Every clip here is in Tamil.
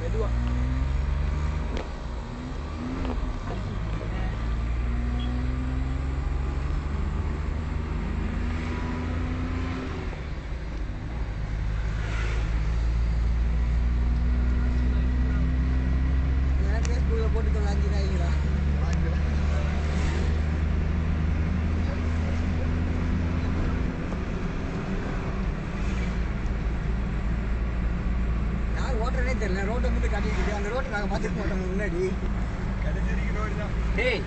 மெதுவா போட்டு வாங்கிடாங்களா ஓட்டுறதே தெரியல ரோட்டை மட்டும் காட்டிட்டு அந்த ரோட்டை நாங்கள் பார்த்துக்க மாட்டோம் முன்னாடி கடைசி ரோடு தான். டேய்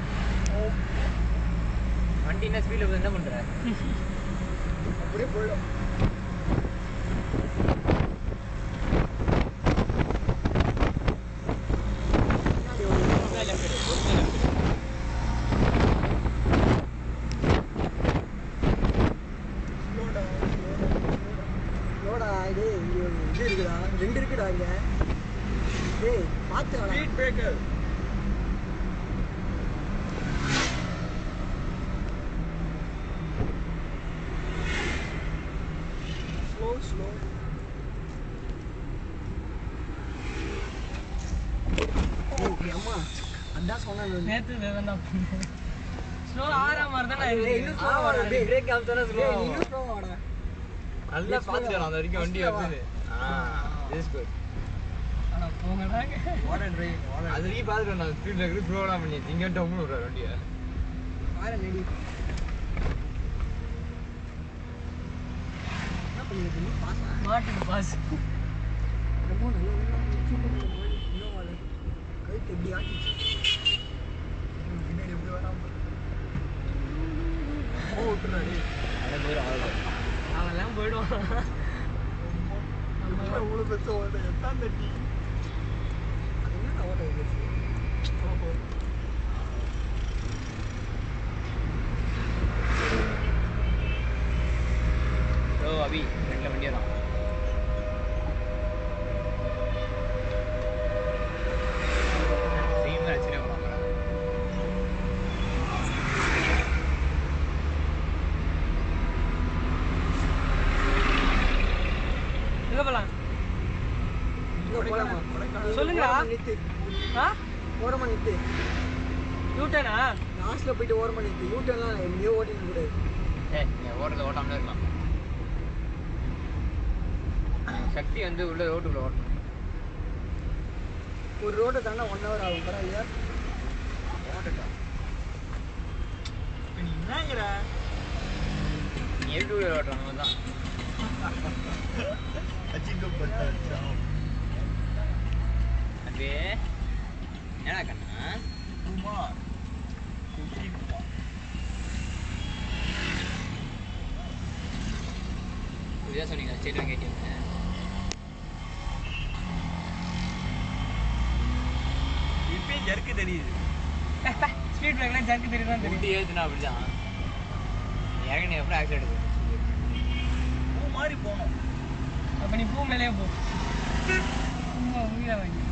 வண்டி என்ன ஸ்பீடில் என்ன பண்ணுற அப்படியே போயிடும். இது இருக்குடா 2 இருக்குடா இங்க. டேய் பாத்து வாடா. Speed breaker. ஸ்லோ. ஏய் அம்மா அதான் சொன்னேன் நேத்து வேண்டாம். ஸ்லோ ஆற மாதிரி தான இன்னும் ஸ்லோ வாடா. பிரேக் ஆஃப்தானே ஸ்லோ. இன்னும் ஸ்லோ வாடா. நல்லா பாத்துக்கலாம் அந்த வரைக்கும் வண்டி வருது. Is good. ஆனா போங்கடா. வாடா டிரைவ். அது நீ பாத்துட்டு நான் ஸ்பீட்ல இருக்கு ஸ்லோடா பண்ணி இங்க டவுன் விடுற வண்டியை. ஆற நடி. என்ன பண்ணிட்டு நீ பாஸ் மாட்டுக்கு பாஸ். ரொம்ப நல்லா சூப்பர் மாடி இன்னோவால. கை தெடி ஆட்டிச்சு. பின்னாடி எப்படி வராம. ஓட்டுறாடி. அட போற ஆளு. அவெல்லாம் போய்டுவான். நம்ம ஊள பெத்த ஓட எத்தான் தட்டி. அது என்ன ஓட இருக்கு. ஓஹோ. அபி ரெண்டு வண்டியா தான். சேம் ஆச்சுனே போறாங்க. எங்க போலாம்? சொல்லுங்கடா. ஓரமா நிறுத்து. யூட்டனா லாஸ்ட்ல போயிட்டு ஓரமா நிறுத்து. யூட்டன்லாம் எங்கேயோ ஓட்டிட்டு கூடாது. நீ ஓட்டாமலே இருக்கலாம். சக்தி வந்து உள்ள ரோட்டுக்குள்ள ஓட்டணும். ஒரு ரோட்டை தாண்டா 1 hour ஆகும். பரவாயில்லையா? ஓட்டட்டும். நீ என்னங்கிற? நீ எப்படி ஓட்டுறாங்க தான் அது என்ன கண்ணா புரியா சொன்னீங்க ஸ்டேட் பேங்க் ஏடிஎம் இப்பயே ஜர்க்கு தெரியுது. ஸ்பீட் பிரேக்ல ஜர்க்கு தெரியுதா? ஊட்டி ஏத்துனா அப்படிதான் இறங்கி எப்படி ஆக்சிடென்ட் ஆகுது. பூ மாதிரி போகணும். அப்ப நீ பூ மேலே போ. சும்மா உயிரை வாங்கி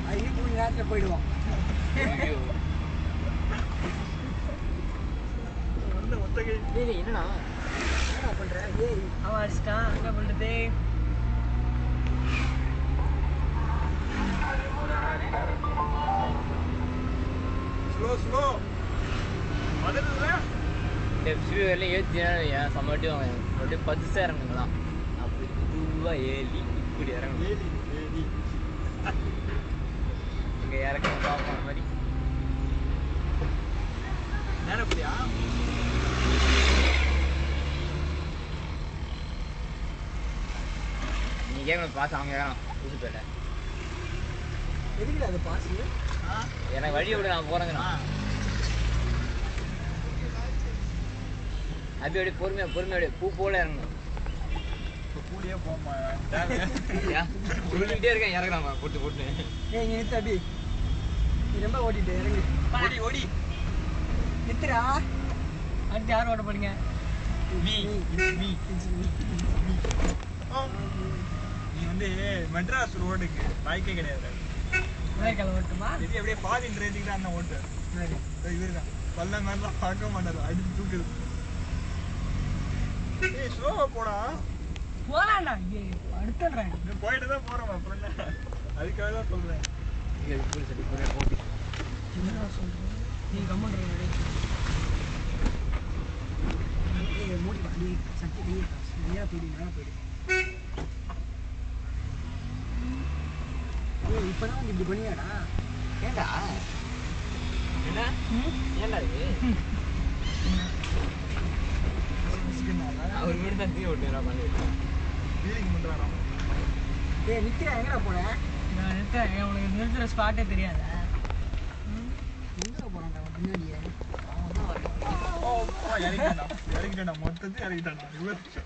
ஐயோ பூ நேரத்தில் போயிடுவான். என்னடா என்ன பண்ற? ஏய் அவன் அடிச்சிட்டான். என்ன பண்றது? ஸ்லோ மதத்துல ஸ்பீடர்ல ஏற்றினா ஏன் சம்மட்டி வாங்க அப்படியே 10 இறங்குங்களாம். அப்படி மெதுவா ஏலி இப்படி இறங்கணும். இங்கே இறக்கணும் பார்ப்போம் அந்த மாதிரி நேரப்படியா? நீ கேட்கணும் பாஸ் அவங்க கேட்கணும் புதுசு பேட்டை எதுக்குல அது பாஸ்? எனக்கு வழி விட நான் போறேங்கண்ணா. அப்படி அப்படியே பொறுமையா பூ போல இறங்கணும். பூலியே போமா சொல்லிக்கிட்டே இருக்கேன் இறங்குறாமா போட்டு ஏய் நிறுத்து அபி. நீ ரொம்ப ஓடிட்டு இறங்கு. ஓடி நிறுத்துடா. அடுத்து யார் ஓட போறீங்க? நீ வந்து மெட்ராஸ் ரோடுக்கு பைக்கே கிடையாது. ஓட்டுமா இது அப்படியே பாதின் ரேஞ்சுக்கு தான் ஓட்டு. இவருதான் பல்ல மாதிரிலாம் பார்க்க மாட்டாரு. அடிச்சு தூக்குது. ஏய் ஸ்லோவா போடா. போலாம்டா அடுத்துடுறேன் போயிட்டு தான் போறோம் அப்புறம் என்ன அதுக்காக தான் சொல்றேன் போட்டி என்னடா சொல்றேன் நீ கமெண்ட் மூடி பண்ணி சட்டி கையை நேராக போயிடு நேராக போயிடு இப்போதான் வந்து இப்படி பண்ணியாடா ஏண்டா என்ன ஏண்டா இது அவர் வீடு தான் தீ ஓட்டுறா பண்ணிட்டு வீலிங் பண்ணுறாராம் ஏய் நிற்கிறேன் எங்கடா போனேன் நான் நிறுத்துறேன் உனக்கு நிறுத்துற ஸ்பாட்டே தெரியாதா எங்கே போகிறான்டா பின்னாடியே இறங்கிட்டான் மொத்தத்தையும் இறங்கிட்டான்